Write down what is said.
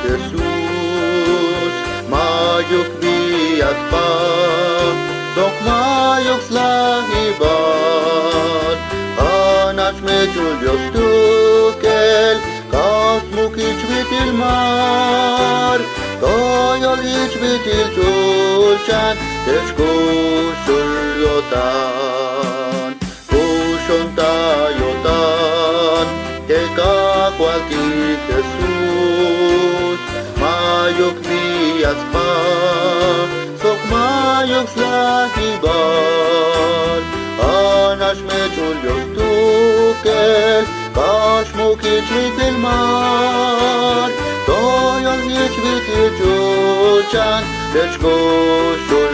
Jesús, mayuk biat pa, dok mayuk slahibat, anach mechul Dios tukel, kas mukic vitil mar, toyol ic vitil tulchan, tech kusul yotan, kushon tayotan, teka kwalki Jesús, mayok bias pa, sok mayok slahibat, anash mechul Dios tukel, kash mukic vitil mar, toyol ic vitil tulchan, tech kusul